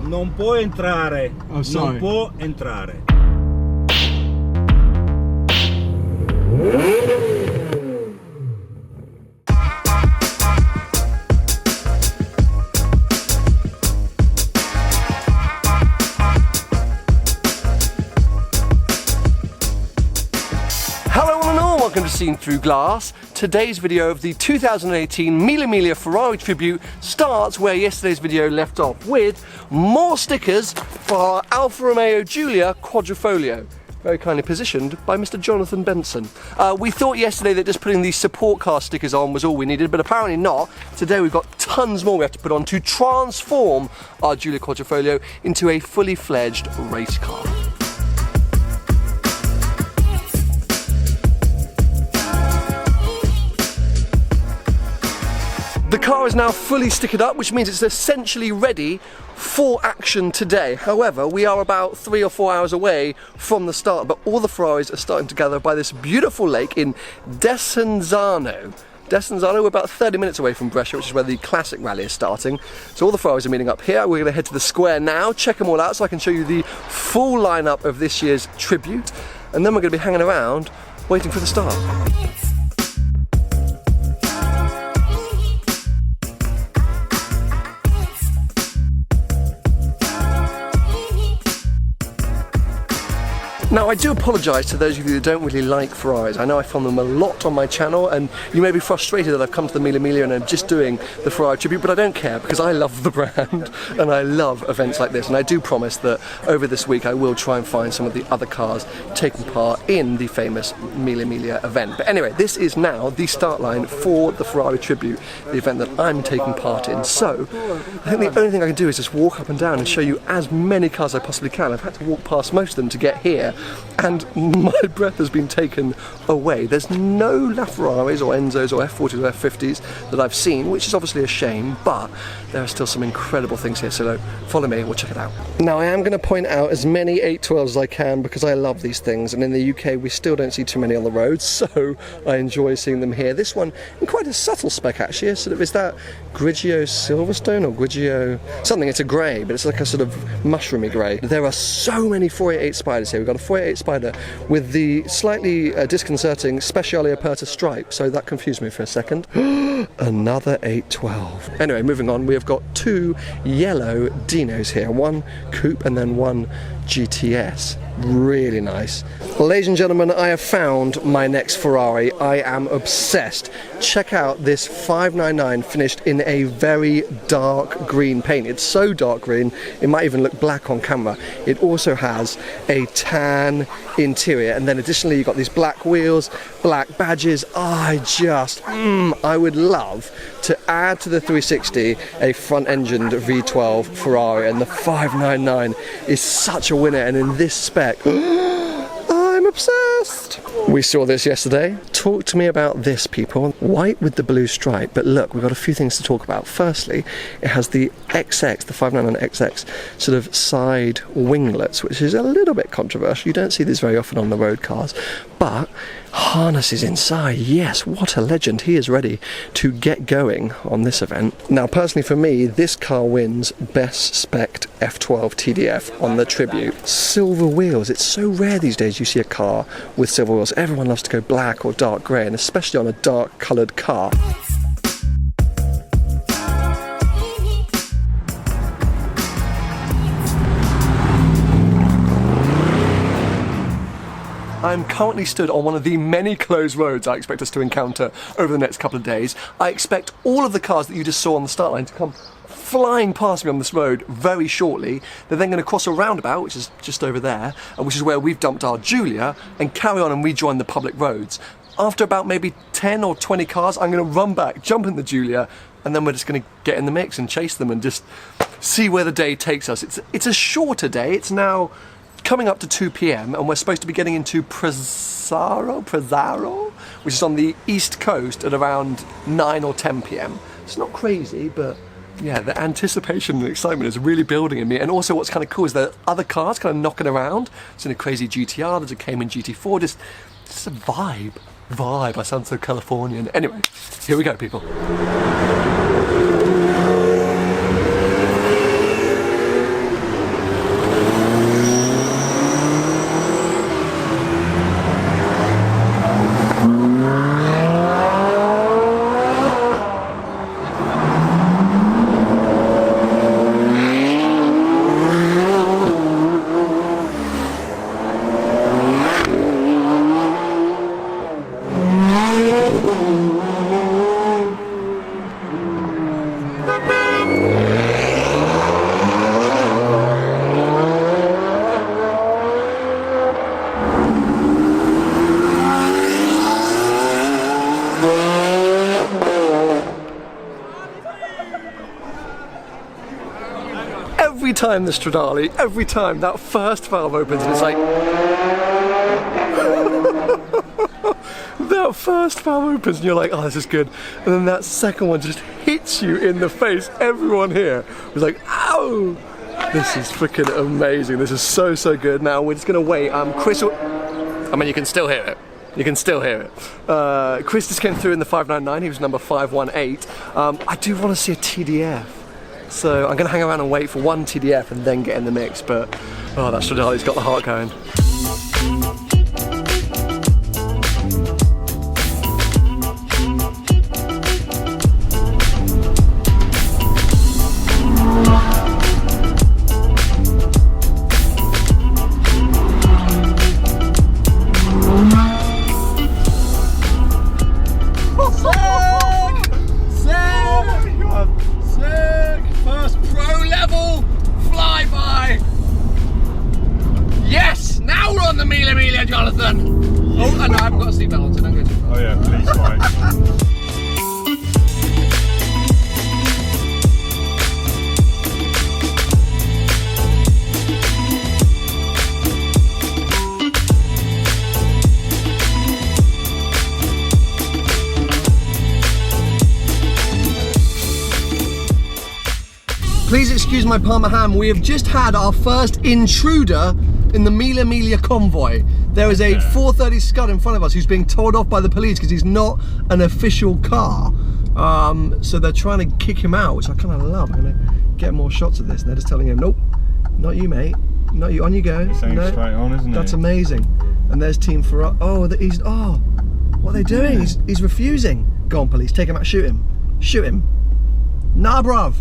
Non può entrare. Oh, sorry. Non può entrare. Hello one and all, welcome to Seen Through Glass. Today's video of the 2018 Mille Miglia Ferrari tribute starts where yesterday's video left off, with more stickers for our Alfa Romeo Giulia Quadrifoglio. Very kindly positioned by Mr. Jonathan Benson. We thought yesterday that just putting these support car stickers on was all we needed, but apparently not. Today we've got tons more we have to put on to transform our Giulia Quadrifoglio into a fully fledged race car. The car is now fully stickered up, which means it's essentially ready for action today. However, we are about 3 or 4 hours away from the start, but all the Ferraris are starting to gather by this beautiful lake in Desenzano. We're about 30 minutes away from Brescia, which is where the classic rally is starting. So all the Ferraris are meeting up here. We're going to head to the square now, check them all out so I can show you the full lineup of this year's tribute, and then we're going to be hanging around waiting for the start. Now, I do apologise to those of you that don't really like Ferraris. I know I film them a lot on my channel, and you may be frustrated that I've come to the Mille Miglia and I'm just doing the Ferrari tribute, but I don't care because I love the brand and I love events like this. And I do promise that over this week I will try and find some of the other cars taking part in the famous Mille Miglia event. But anyway, this is now the start line for the Ferrari tribute, the event that I'm taking part in. So I think the only thing I can do is just walk up and down and show you as many cars as I possibly can. I've had to walk past most of them to get here, and my breath has been taken away. There's no LaFerraris or Enzos or F40s or F50s that I've seen, which is obviously a shame, but there are still some incredible things here, so follow me, we'll check it out. Now, I am going to point out as many 812s as I can because I love these things, and in the UK we still don't see too many on the road, so I enjoy seeing them here. This one, in quite a subtle spec actually, is that Grigio Silverstone or Grigio something? It's a grey, but it's like a sort of mushroomy grey. There are so many 488 Spiders here. We've got a 488 Spider with the slightly disconcerting Speciale Aperta stripe, so that confused me for a second. Another 812. Anyway, moving on, we have got 2 yellow Dinos here, one coupe and then one GTS. Really nice. Ladies and gentlemen, I have found my next Ferrari. I am obsessed. Check out this 599 finished in a very dark green paint. It's so dark green, it might even look black on camera. It also has a tan interior, and then additionally you've got these black wheels, black badges. I would love to add to the 360 a front-engined V12 Ferrari, and the 599 is such a winner, and in this spec, I'm obsessed. We saw this yesterday. Talk to me about this, people. White with the blue stripe, but look, we've got a few things to talk about. Firstly, it has the XX, the 599XX, sort of side winglets, which is a little bit controversial. You don't see these very often on the road cars, but harnesses inside. Yes, what a legend. He is ready to get going on this event. Now, personally for me, this car wins best spec'd F12 TDF on the tribute. Silver wheels. It's so rare these days you see a car with silver wheels. Everyone loves to go black or dark grey, and especially on a dark coloured car. I'm currently stood on one of the many closed roads I expect us to encounter over the next couple of days. I expect all of the cars that you just saw on the start line to come flying past me on this road very shortly. They're then going to cross a roundabout, which is just over there, which is where we've dumped our Giulia, and carry on and rejoin the public roads. After about maybe 10 or 20 cars, I'm going to run back, jump in the Giulia, and then we're just going to get in the mix and chase them and just see where the day takes us. It's a shorter day. It's now coming up to 2 p.m. and we're supposed to be getting into Pesaro, which is on the east coast at around 9 or 10 p.m. It's not crazy, but yeah, the anticipation and excitement is really building in me. And also what's kind of cool is that other cars kind of knocking around. There's a crazy GTR, there's a Cayman GT4, just a vibe. I sound so Californian. Anyway, here we go, people. time the Stradale, every time that first valve opens and it's like... that first valve opens and you're like, oh, this is good. And then that second one just hits you in the face. Everyone here was like, ow! This is freaking amazing. This is so, so good. Now we're just gonna wait. Chris, I mean, you can still hear it. You can still hear it. Chris just came through in the 599. He was number 518. I do want to see a TDF. So I'm gonna hang around and wait for one TDF and then get in the mix. But, oh, that Stradale's got the heart going. Mille Miglia, Jonathan! Oh, no, I haven't got a seatbelt on, so don't go too far. Oh yeah, please, fine. Please excuse my Parma ham. We have just had our first intruder in the Mille Miglia convoy. There is a 430 Scud in front of us who's being told off by the police because he's not an official car. So they're trying to kick him out, which I kind of love. I'm going to get more shots of this. And they're just telling him, nope, not you, mate. Not you. On you go. He's saying straight on, isn't That's he? amazing. And there's Team Ferrari. Oh, what are they doing? He's refusing. Go on, police. Take him out. Shoot him. Shoot him. Nah, bruv.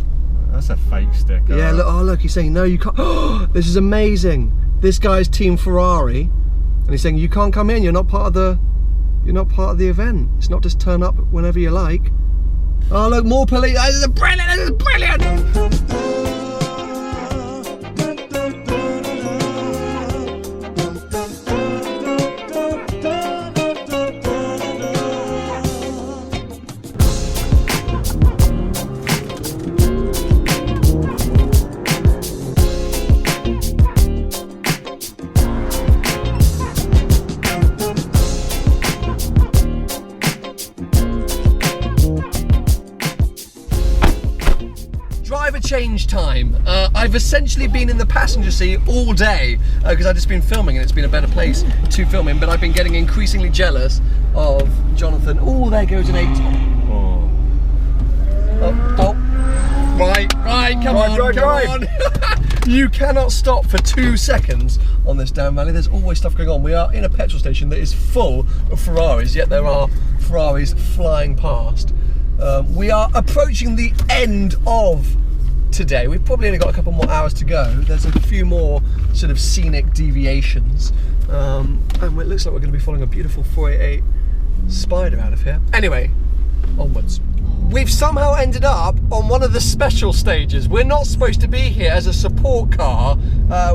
That's a fake sticker. Yeah, look, oh look, he's saying, no, you can't. Oh, this is amazing. This guy's Team Ferrari, and he's saying, you can't come in, you're not part of the event. It's not just turn up whenever you like. Oh look, more police. This is brilliant, this is brilliant! Change time. I've essentially been in the passenger seat all day because I've just been filming and it's been a better place to film in, but I've been getting increasingly jealous of Jonathan. Oh, there goes an 8. Right, come on. You cannot stop for 2 seconds on this damn valley. There's always stuff going on. We are in a petrol station that is full of Ferraris, yet there are Ferraris flying past. We are approaching the end of today. We've probably only got a couple more hours to go. There's a few more sort of scenic deviations, and it looks like we're going to be following a beautiful 488 Spider out of here. Anyway, onwards. We've somehow ended up on one of the special stages. We're not supposed to be here as a support car.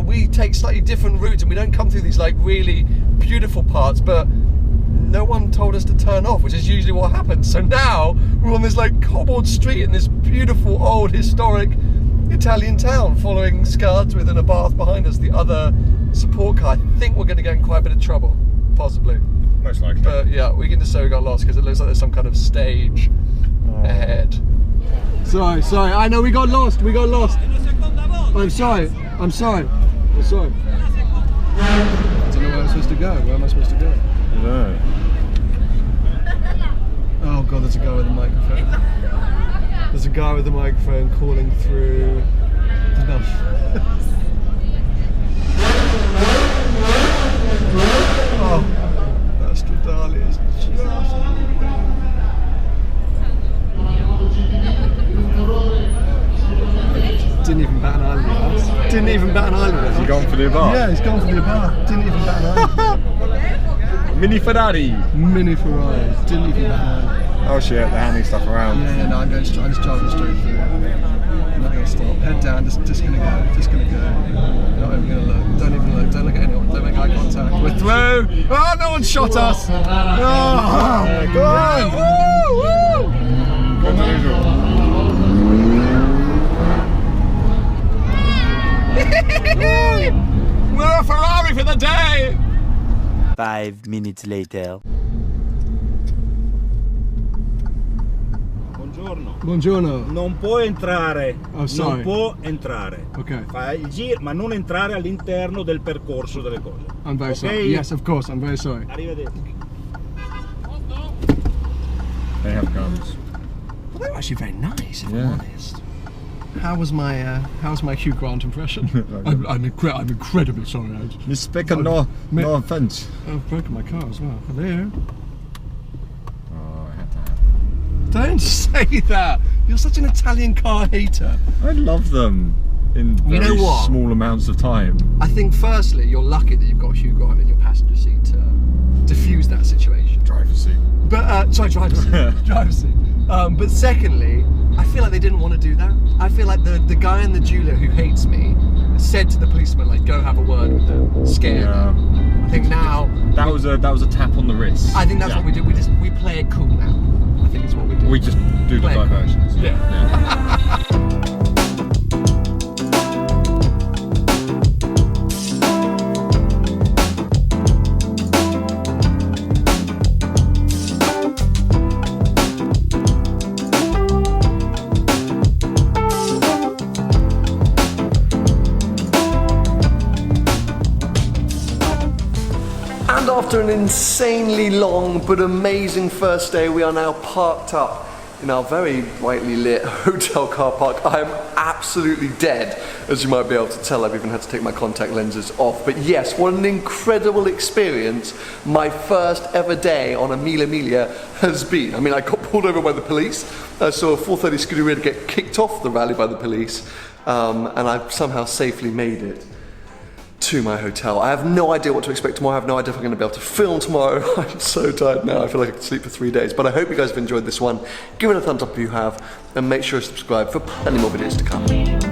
We take slightly different routes and we don't come through these like really beautiful parts, but no one told us to turn off, which is usually what happens. So now we're on this like cobbled street in this beautiful old historic Italian town, following Scards within a bath behind us, the other support car. I think we're going to get in quite a bit of trouble, possibly. Most likely. But yeah, we can just say we got lost because it looks like there's some kind of stage ahead. Sorry, I know we got lost. I'm sorry. I don't know where I'm supposed to go. Where am I supposed to go? No. Oh god, there's a guy with a microphone. There's a guy with a microphone calling through. Enough. Oh, that Stradale is just... Didn't even bat an eyelid. Didn't even bat an eyelid. Has he gone for the bar? Yeah, he's gone for the bar. Didn't even bat an eyelid. Mini Ferrari. Mini Ferrari. Didn't even bat an eyelid. Oh shit, they're handing stuff around. Yeah, no, I'm just driving straight through. I'm not going to stop. Head down, just going to go. Not even going to look. Don't even look. Don't look at anyone. Don't make eye contact. We're through. Oh, no one shot us. Oh, go on. Woo, woo. a Ferrari for the day! 5 minutes later. Buongiorno. Buongiorno. Non può entrare. Oh, sorry. Non può entrare. Okay. Fai il giro, ma non entrare all'interno del percorso delle cose. I'm very Ok? sorry. Yes, of course, I'm very sorry. Arrivederci. They have guns. Well, they were actually very nice, if Yeah. I'm honest. How was my Hugh Grant impression? I'm incredibly sorry. You speak no offense. I've broken my car as well. Hello. Oh, I had to have. Don't say that. You're such an Italian car hater. I love them in very know what? small amounts of time. I think firstly, you're lucky that you've got Hugh Grant in your passenger seat to diffuse that situation. Driver's seat. But sorry, driver's seat. Driver's seat. But secondly, I feel like they didn't want to do that. I feel like the guy in the jeweler who hates me said to the policeman, like, go have a word with them, scare them. I think now That was a tap on the wrist. I think that's what we do. We play it cool now. I think it's what we do. We just do the Play it cool. diversions. Yeah. And after an insanely long but amazing first day, we are now parked up in our very brightly lit hotel car park. I am absolutely dead, as you might be able to tell. I've even had to take my contact lenses off. But yes, what an incredible experience my first ever day on a Mille Miglia has been. I mean, I got pulled over by the police. I saw a 430 Scuderia get kicked off the rally by the police, and I somehow safely made it to my hotel. I have no idea what to expect tomorrow. I have no idea if I'm going to be able to film tomorrow. I'm so tired now. I feel like I could sleep for 3 days. But I hope you guys have enjoyed this one. Give it a thumbs up if you have, and make sure to subscribe for plenty more videos to come.